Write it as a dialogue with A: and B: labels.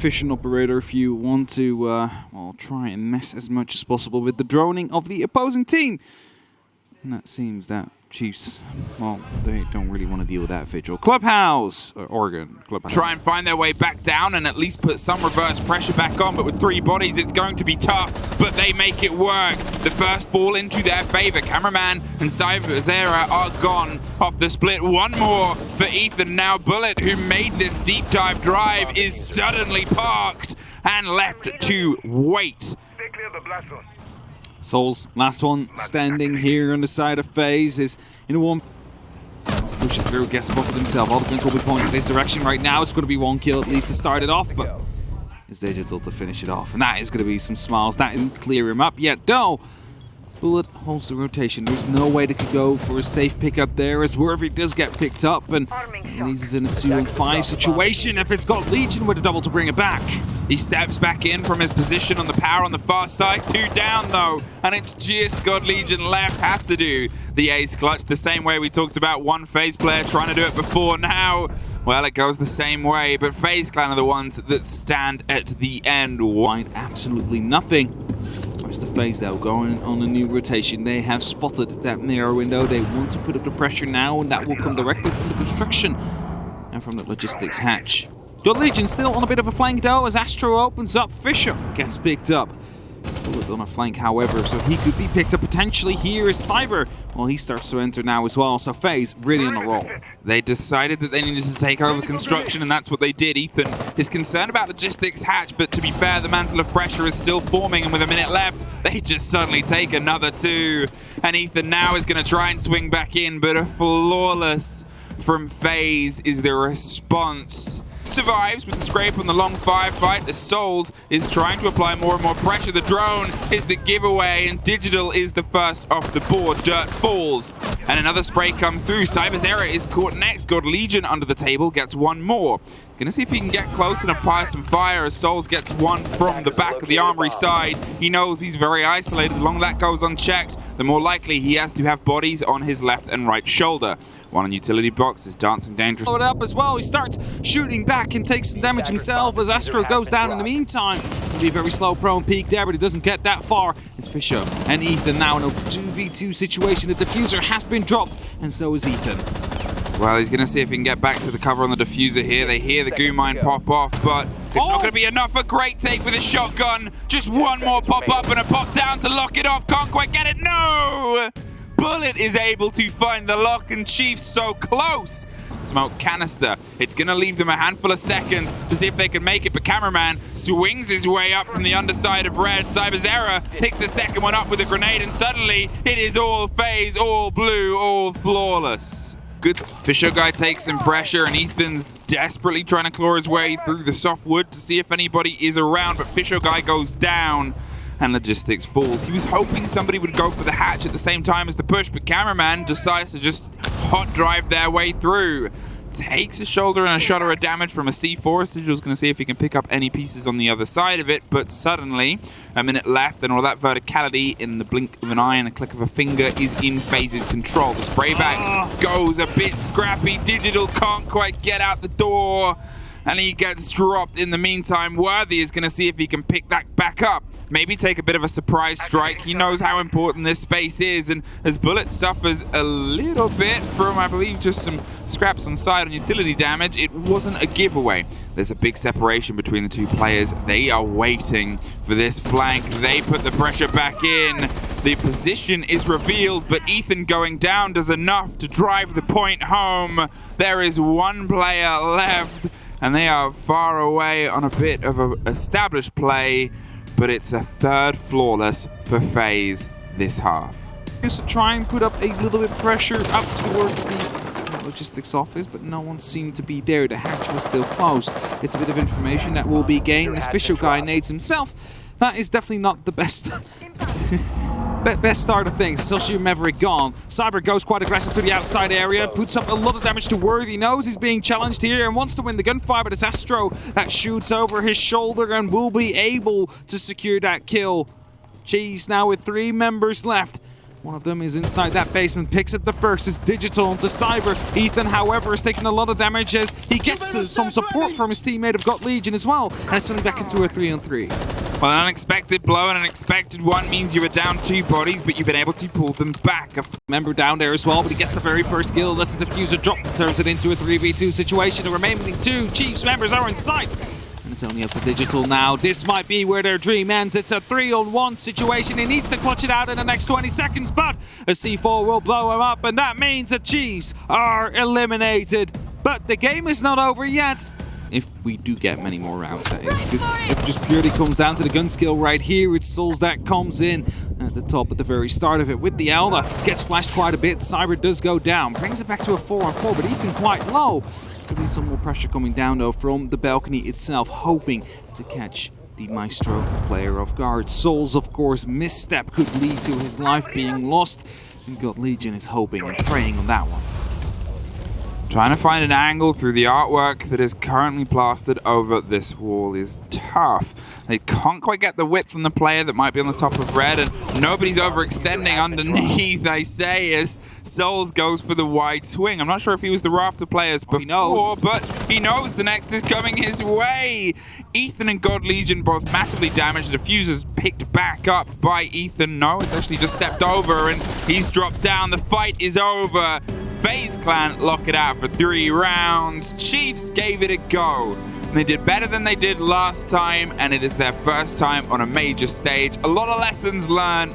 A: efficient operator if you want to well, try and mess as much as possible with the droning of the opposing team. And that seems that Chiefs, well, they don't really want to deal with that vigil. Clubhouse, or Oregon. Clubhouse.
B: Try and find their way back down and at least put some reverse pressure back on, but with 3 bodies, it's going to be tough, but they make it work. The first fall into their favor. Cameraman and Zera are gone off the split. One more for Ethan. Now Bullet, who made this deep dive drive, is suddenly parked and left to wait.
A: Souls, last one standing here on the side of FaZe, is in one. Pushing through, gets spotted himself. All the guns will be pointed this direction right now. It's going to be 1 kill at least to start it off, but it's Digital to finish it off. And that is going to be some smiles. That didn't clear him up yet, though. Bullet holds the rotation. There's no way they could go for a safe pickup there, as Worthy does get picked up, and leaves us in a 2-on-5 situation if it's got Legion with a double to bring it back. He steps back in from his position on the power on the far side. 2 down, though, and it's just got Legion left. Has to do the ace clutch the same way we talked about one FaZe player trying to do it before. Now, well, it goes the same way, but FaZe Clan are the ones that stand at the end. Find absolutely nothing. Where's the FaZe, though, going on a new rotation? They have spotted that mirror window. They want to put up the pressure now, and that will come directly from the construction and from the logistics hatch. Got Legion still on a bit of a flank, though, as Astro opens up. Fisher gets picked up. Bullet on a flank, however, so he could be picked up potentially. Here is Cyber. Well, he starts to enter now as well, so FaZe really on a roll.
B: They decided that they needed to take over construction, and that's what they did. Ethan is concerned about logistics hatch, but to be fair, the mantle of pressure is still forming, and with a minute left, they just suddenly take another 2. And Ethan now is going to try and swing back in, but a flawless from FaZe is the response. Survives with the scrape on the long firefight. The Souls is trying to apply more and more pressure. The drone is the giveaway, and Digital is the first off the board. Dirt falls, and another spray comes through. Cyberzera is caught next. Got Legion under the table, gets 1 more. Gonna see if he can get close and apply some fire as Souls gets 1 from the back of the armory side. He knows he's very isolated. The longer that goes unchecked, the more likely he has to have bodies on his left and right shoulder. 1 on utility box is dancing dangerous.
A: Blow it up as well. He starts shooting back and takes some damage himself as Astro goes down in the meantime. It'll be a very slow prone peek there, but he doesn't get that far. It's Fisher and Ethan now in a 2v2 situation. The diffuser has been dropped, and so is Ethan.
B: Well, he's going to see if he can get back to the cover on the diffuser here. They hear the goo mine pop off, but it's not going to be enough. A great take with a shotgun. Just 1 more pop up and a pop down to lock it off. Can't quite get it. No! Bullet is able to find the lock, and Chiefs so close. Smoke canister. It's going to leave them a handful of seconds to see if they can make it, but Cameraman swings his way up from the underside of red. Cyberzera picks the second one up with a grenade, and suddenly it is all FaZe, all blue, all flawless. Good. Fisher guy takes some pressure, and Ethan's desperately trying to claw his way through the soft wood to see if anybody is around, but Fisher guy goes down. And logistics falls. He was hoping somebody would go for the hatch at the same time as the push, but Cameraman decides to just hot drive their way through. Takes a shoulder and a shutter of damage from a C4. Sigil's going to see if he can pick up any pieces on the other side of it, but suddenly, a minute left, and all that verticality in the blink of an eye and a click of a finger is in FaZe's control. The spray bag goes a bit scrappy. Digital can't quite get out the door, and he gets dropped in the meantime. Worthy is going to see if he can pick that back up. Maybe take a bit of a surprise strike. He knows how important this space is, and as Bullet suffers a little bit from, I believe, just some scraps on side on utility damage, it wasn't a giveaway. There's a big separation between the 2 players. They are waiting for this flank. They put the pressure back in. The position is revealed, but Ethan going down does enough to drive the point home. There is 1 player left, and they are far away on a bit of an established play, but it's a 3rd flawless for FaZe this half.
A: Used to try and put up a little bit of pressure up towards the logistics office, but no one seemed to be there. The hatch was still closed. It's a bit of information that will be gained. This Fisher guy nades himself. That is definitely not the best best start of things. Celsius Maverick gone. Cyber goes quite aggressive to the outside area, puts up a lot of damage to Worthy. Knows he's being challenged here and wants to win the gunfire, but it's Astro that shoots over his shoulder and will be able to secure that kill. Chiefs now with 3 members left. One of them is inside that basement, picks up the first. It's Digital onto Cyber. Ethan, however, is taking a lot of damage as he gets some support from his teammate of God Legion as well. And it's suddenly back into a 3-on-3.
B: Well, an unexpected blow and an unexpected one means you were down 2 bodies, but you've been able to pull them back. A
A: member down there as well, but he gets the very first kill. Lets the diffuser drop, turns it into a 3v2 situation. The remaining 2 Chiefs members are in sight. And it's only up to Digital now. This might be where their dream ends. It's a 3-on-1 situation. He needs to clutch it out in the next 20 seconds, but a C4 will blow him up, and that means the Chiefs are eliminated. But the game is not over yet. If we do get many more rounds, that is. Because if it just purely comes down to the gun skill right here, it's Souls that comes in at the top at the very start of it with the Elder. Gets flashed quite a bit. Cyber does go down. Brings it back to a 4-on-4, but even quite low. There's going to be some more pressure coming down, though, from the balcony itself, hoping to catch the Maestro player off guard. Souls, of course, misstep could lead to his life being lost. And God Legion is hoping and praying on that one.
B: Trying to find an angle through the artwork that is currently plastered over this wall is tough. They can't quite get the width from the player that might be on the top of red, and nobody's overextending underneath, I say, as Souls goes for the wide swing. I'm not sure if he was the Rafter players before, but he knows the next is coming his way. Ethan and God Legion both massively damaged. The Diffuser's picked back up by Ethan. No, it's actually just stepped over, and he's dropped down. The fight is over. FaZe Clan lock it out for 3 rounds. Chiefs gave it a go. They did better than they did last time, and it is their first time on a major stage. A lot of lessons learned,